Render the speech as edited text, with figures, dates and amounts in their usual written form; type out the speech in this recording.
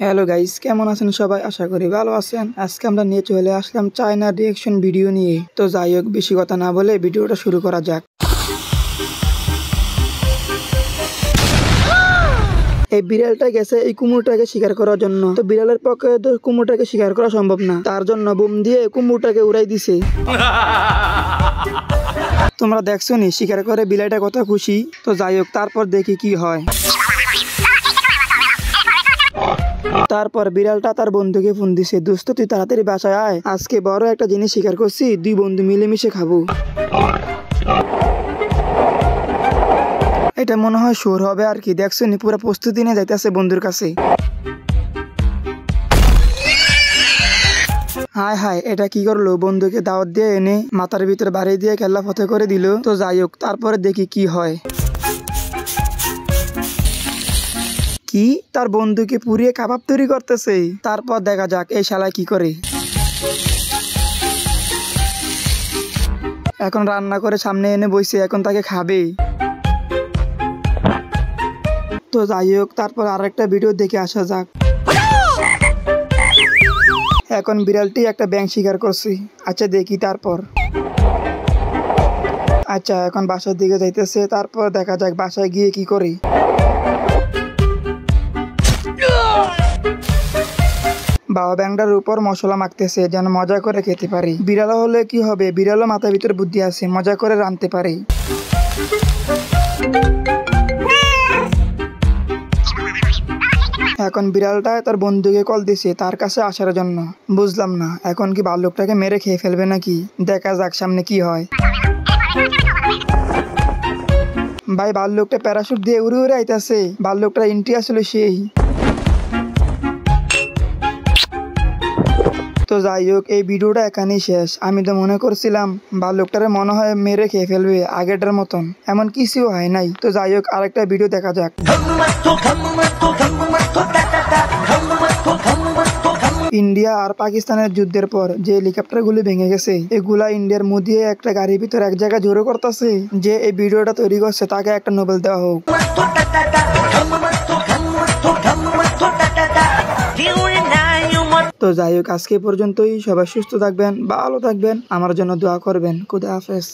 Hello guys, কেমন আছেন সবাই? আশা করি ভালো আছেন। আজকে আমরা নিয়ে চলে আসলাম চায়না রিয়েকশন ভিডিও নিয়ে। তো যাই হোক, বেশি কথা না বলে ভিডিওটা শুরু করা যাক। এই বিড়ালটা গেছে এই কুমড়োটাকে শিকার করার জন্য। তো বিড়ালের পক্ষে তো কুমড়োটাকে শিকার করা সম্ভব না, তার জন্য বুম দিয়ে কুমড়োটাকে উড়াই দিছে। তোমরা দেখছো নি শিকার করে বিড়ালটা কত খুশি। তো যাই হোক, তারপর দেখি কি হয়। তারপর বিড়ালটা তার বন্ধুকে ফোন দিছে, দোস্ত তুই তাড়াতাড়ি বাসায় আয়, আজকে বড় একটা জিনিস শিকার করছি, দুই বন্ধু মিলেমিশে খাবো। এটা মনে হয় শোর হবে আর কি। দেখছো নি পুরো প্রস্তুতি নিয়ে যাইতেছে বন্ধুর কাছে। হায় হায়, এটা কি করলো? বন্ধুকে দাওয়াত দিয়ে এনে মাথার ভিতরে বাড়ি দিয়ে খেলা ফতে করে দিল। তো যাই হোক, তারপরে দেখি কি হয়। কি, তার বন্ধুকে পুড়িয়ে কাবাব তৈরি করতেছে। তারপর দেখা যাক এই শালায় কি করে। এখন রান্না করে সামনে এনে বইছে, এখন তাকে খাবে। তো যাই হোক, তারপর আরেকটা ভিডিও দেখে আসা যাক। এখন বিড়ালটি একটা ব্যাঙ শিকার করছে। আচ্ছা দেখি তারপর। আচ্ছা এখন বাসার দিকে যাইতেছে, তারপর দেখা যাক বাসায় গিয়ে কি করে। বাবা ব্যাংটার উপর মশলা মাখতেছে যেন মজা করে খেতে পারি। বিড়াল হলে কি হবে, বিড়ালও মাথার ভিতরে বুদ্ধি আছে, মজা করে রাঁধতে পারে। এখন বিড়ালটা তার বন্ধুকে কল দিছে তার কাছে আসার জন্য। বুঝলাম না, এখন কি ভাল্লুকটাকে মেরে খেয়ে ফেলবে নাকি? দেখা যাক সামনে কি হয়। ভাই, ভাল্লুকটা প্যারাশুট দিয়ে উড়ে উড়ে আইতাছে। ভাল্লুকটা এন্ট্রি আসলে সেই। তো যাই হোক, এই ভিডিওটা এখানেই শেষ। আমি তো মনে করছিলাম ভাল্লুকটারে মনে হয় মেরে খেয়ে ফেলবে আগেরটার মতন, এমন কিছু হয় নাই। তো যাই হোক, আরেকটা ভিডিও দেখা যাক। ইন্ডিয়া আর পাকিস্তানের যুদ্ধের পর যে হেলিকপ্টারগুলি ভেঙে গেছে, এগুলা ইন্ডিয়ার মুদিয়ে একটা গাড়ির ভিতর এক জায়গায় জোরে করতেছে। যে এই ভিডিওটা তৈরি করছে তাকে একটা নোবেল দেওয়া হোক। তো যাই হোক, আজকে পর্যন্তই। সবাই সুস্থ থাকবেন, ভালো থাকবেন, আমার জন্য দোয়া করবেন। খুদা হাফেজ।